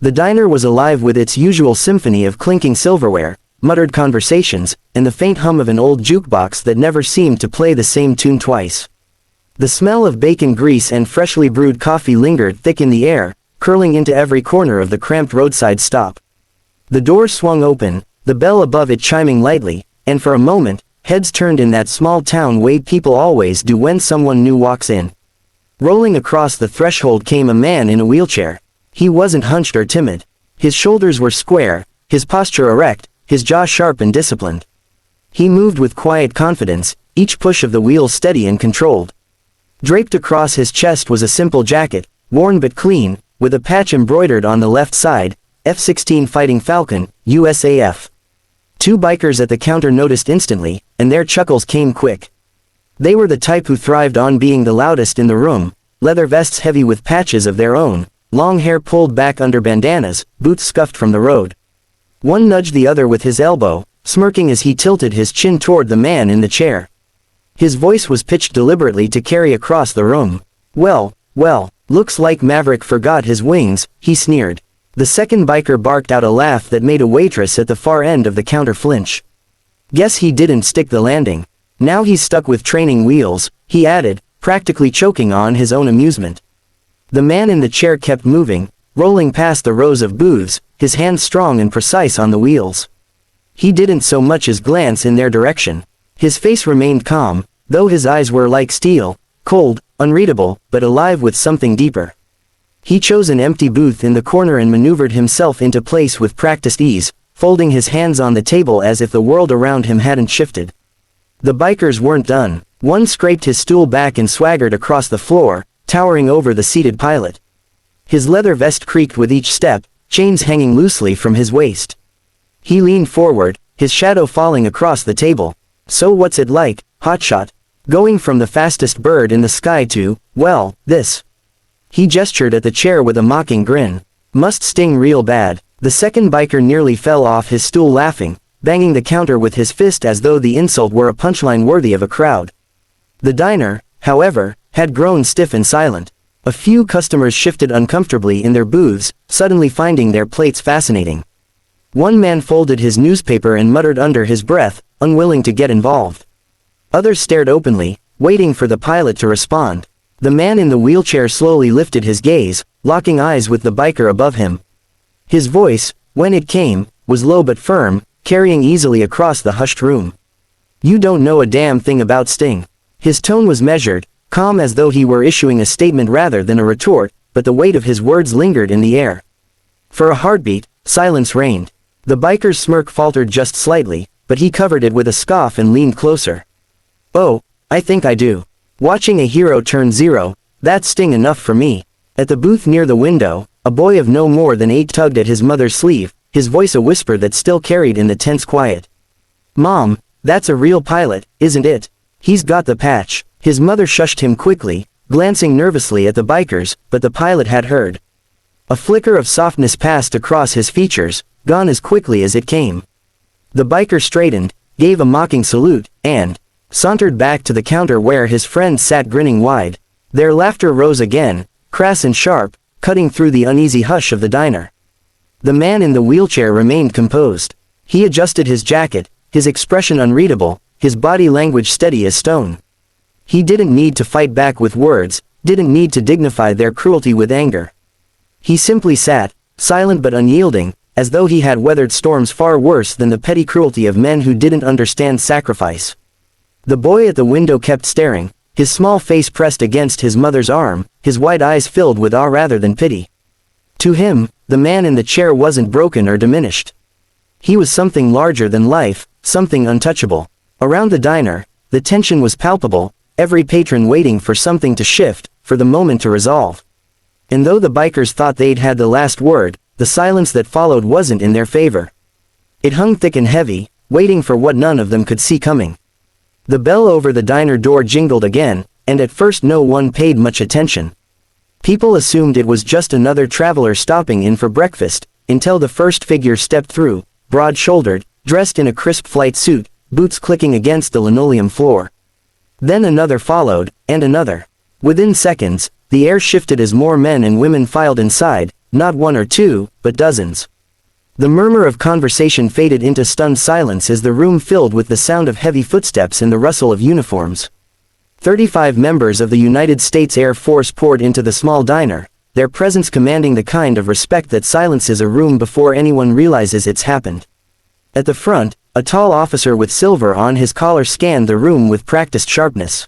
The diner was alive with its usual symphony of clinking silverware, muttered conversations, and the faint hum of an old jukebox that never seemed to play the same tune twice. The smell of bacon grease and freshly brewed coffee lingered thick in the air, curling into every corner of the cramped roadside stop. The door swung open, the bell above it chiming lightly, and for a moment, heads turned in that small town way people always do when someone new walks in. Rolling across the threshold came a man in a wheelchair. He wasn't hunched or timid. His shoulders were square, his posture erect, his jaw sharp and disciplined. He moved with quiet confidence, each push of the wheel steady and controlled. Draped across his chest was a simple jacket, worn but clean, with a patch embroidered on the left side, F-16 Fighting Falcon, USAF. Two bikers at the counter noticed instantly, and their chuckles came quick. They were the type who thrived on being the loudest in the room, leather vests heavy with patches of their own, long hair pulled back under bandanas, boots scuffed from the road. One nudged the other with his elbow, smirking as he tilted his chin toward the man in the chair. His voice was pitched deliberately to carry across the room. Well, looks like Maverick forgot his wings, he sneered. The second biker barked out a laugh that made a waitress at the far end of the counter flinch. Guess he didn't stick the landing. Now he's stuck with training wheels, he added, practically choking on his own amusement. The man in the chair kept moving, rolling past the rows of booths, his hands strong and precise on the wheels. He didn't so much as glance in their direction. His face remained calm, though his eyes were like steel, cold, unreadable, but alive with something deeper. He chose an empty booth in the corner and maneuvered himself into place with practiced ease, folding his hands on the table as if the world around him hadn't shifted. The bikers weren't done. One scraped his stool back and swaggered across the floor, towering over the seated pilot. His leather vest creaked with each step, chains hanging loosely from his waist. He leaned forward, his shadow falling across the table. So what's it like, hotshot? Going from the fastest bird in the sky to, well, this. He gestured at the chair with a mocking grin. Must sting real bad. The second biker nearly fell off his stool laughing, banging the counter with his fist as though the insult were a punchline worthy of a crowd. The diner, however, had grown stiff and silent. A few customers shifted uncomfortably in their booths, suddenly finding their plates fascinating. One man folded his newspaper and muttered under his breath, unwilling to get involved. Others stared openly, waiting for the pilot to respond. The man in the wheelchair slowly lifted his gaze, locking eyes with the biker above him. His voice, when it came, was low but firm, carrying easily across the hushed room. You don't know a damn thing about Sting. His tone was measured, calm as though he were issuing a statement rather than a retort, but the weight of his words lingered in the air. For a heartbeat, silence reigned. The biker's smirk faltered just slightly, but he covered it with a scoff and leaned closer. Oh, I think I do. Watching a hero turn zero, that's Sting enough for me. At the booth near the window, a boy of no more than 8 tugged at his mother's sleeve, his voice a whisper that still carried in the tense quiet. Mom, that's a real pilot, isn't it? He's got the patch. His mother shushed him quickly, glancing nervously at the bikers, but the pilot had heard. A flicker of softness passed across his features, gone as quickly as it came. The biker straightened, gave a mocking salute, and sauntered back to the counter where his friends sat grinning wide. Their laughter rose again, crass and sharp, cutting through the uneasy hush of the diner. The man in the wheelchair remained composed. He adjusted his jacket, his expression unreadable, his body language steady as stone. He didn't need to fight back with words, didn't need to dignify their cruelty with anger. He simply sat, silent but unyielding, as though he had weathered storms far worse than the petty cruelty of men who didn't understand sacrifice. The boy at the window kept staring, his small face pressed against his mother's arm, his wide eyes filled with awe rather than pity. To him, the man in the chair wasn't broken or diminished. He was something larger than life, something untouchable. Around the diner, the tension was palpable, every patron waiting for something to shift, for the moment to resolve. And though the bikers thought they'd had the last word, the silence that followed wasn't in their favor. It hung thick and heavy, waiting for what none of them could see coming. The bell over the diner door jingled again, and at first no one paid much attention. People assumed it was just another traveler stopping in for breakfast, until the first figure stepped through, broad-shouldered, dressed in a crisp flight suit, boots clicking against the linoleum floor. Then another followed, and another. Within seconds, the air shifted as more men and women filed inside, not one or two, but dozens. The murmur of conversation faded into stunned silence as the room filled with the sound of heavy footsteps and the rustle of uniforms. 35 members of the United States Air Force poured into the small diner, their presence commanding the kind of respect that silences a room before anyone realizes it's happened. At the front, a tall officer with silver on his collar scanned the room with practiced sharpness.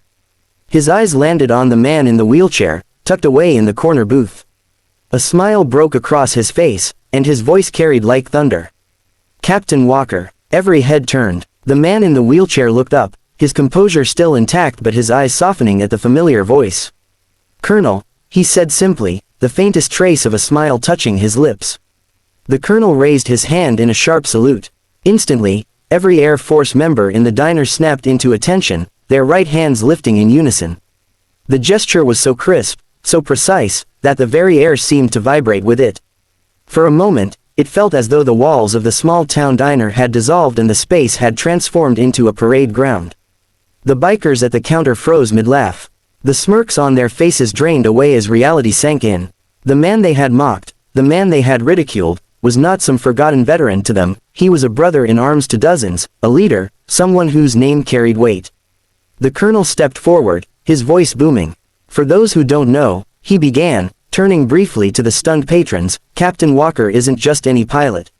His eyes landed on the man in the wheelchair, tucked away in the corner booth. A smile broke across his face, and his voice carried like thunder. "Captain Walker." Every head turned. The man in the wheelchair looked up, his composure still intact but his eyes softening at the familiar voice. "Colonel," he said simply, the faintest trace of a smile touching his lips. The colonel raised his hand in a sharp salute. Instantly, every Air Force member in the diner snapped into attention, their right hands lifting in unison. The gesture was so crisp, so precise, that the very air seemed to vibrate with it. For a moment, it felt as though the walls of the small-town diner had dissolved and the space had transformed into a parade ground. The bikers at the counter froze mid-laugh. The smirks on their faces drained away as reality sank in. The man they had mocked, the man they had ridiculed, was not some forgotten veteran to them, he was a brother in arms to dozens, a leader, someone whose name carried weight. The colonel stepped forward, his voice booming. "For those who don't know," he began, turning briefly to the stunned patrons, "Captain Walker isn't just any pilot.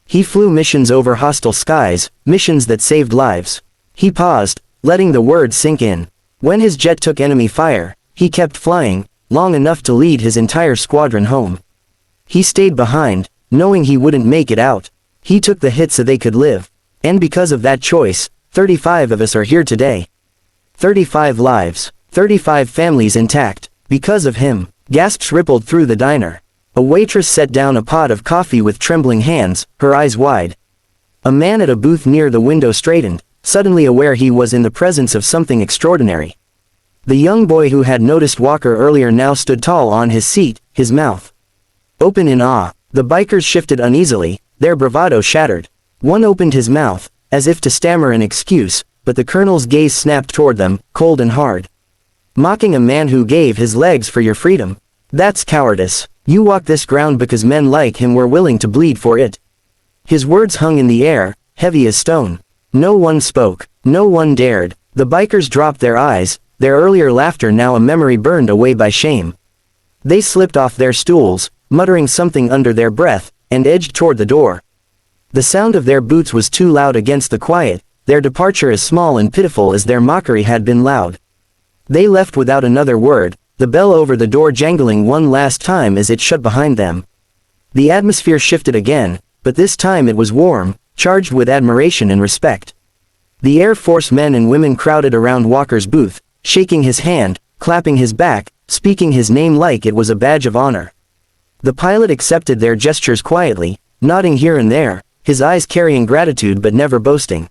He flew missions over hostile skies, missions that saved lives." He paused, letting the words sink in. When his jet took enemy fire, he kept flying, long enough to lead his entire squadron home. He stayed behind, knowing he wouldn't make it out. He took the hit so they could live. And because of that choice, 35 of us are here today. 35 lives, 35 families intact, because of him. Gasps rippled through the diner. A waitress set down a pot of coffee with trembling hands, her eyes wide. A man at a booth near the window straightened, suddenly aware he was in the presence of something extraordinary. The young boy who had noticed Walker earlier now stood tall on his seat, his mouth open in awe. The bikers shifted uneasily, their bravado shattered. One opened his mouth, as if to stammer an excuse, but the colonel's gaze snapped toward them, cold and hard. "Mocking a man who gave his legs for your freedom? That's cowardice. You walk this ground because men like him were willing to bleed for it." His words hung in the air, heavy as stone. No one spoke, no one dared. The bikers dropped their eyes, their earlier laughter now a memory burned away by shame. They slipped off their stools, muttering something under their breath, and edged toward the door. The sound of their boots was too loud against the quiet, their departure as small and pitiful as their mockery had been loud. They left without another word, the bell over the door jangling one last time as it shut behind them. The atmosphere shifted again, but this time it was warm, charged with admiration and respect. The Air Force men and women crowded around Walker's booth, shaking his hand, clapping his back, speaking his name like it was a badge of honor. The pilot accepted their gestures quietly, nodding here and there, his eyes carrying gratitude but never boasting.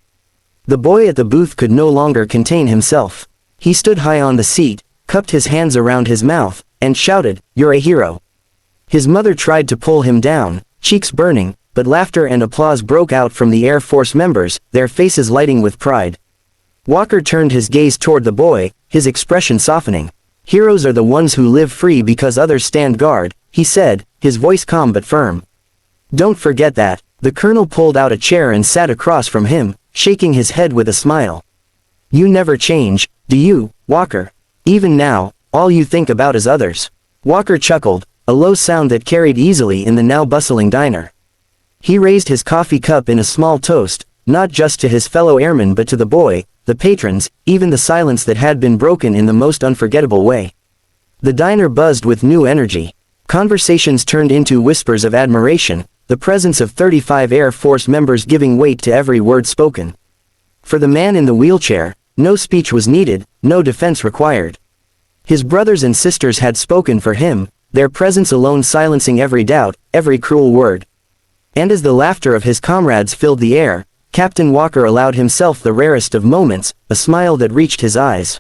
The boy at the booth could no longer contain himself. He stood high on the seat, cupped his hands around his mouth, and shouted, "You're a hero." His mother tried to pull him down, cheeks burning, but laughter and applause broke out from the Air Force members, their faces lighting with pride. Walker turned his gaze toward the boy, his expression softening. "Heroes are the ones who live free because others stand guard," he said, his voice calm but firm. "Don't forget that." The colonel pulled out a chair and sat across from him, shaking his head with a smile. "You never change, do you, Walker? Even now, all you think about is others." Walker chuckled, a low sound that carried easily in the now bustling diner. He raised his coffee cup in a small toast, not just to his fellow airmen but to the boy, the patrons, even the silence that had been broken in the most unforgettable way. The diner buzzed with new energy. Conversations turned into whispers of admiration, the presence of 35 Air Force members giving weight to every word spoken. For the man in the wheelchair, no speech was needed, no defense required. His brothers and sisters had spoken for him, their presence alone silencing every doubt, every cruel word. And as the laughter of his comrades filled the air, Captain Walker allowed himself the rarest of moments, a smile that reached his eyes.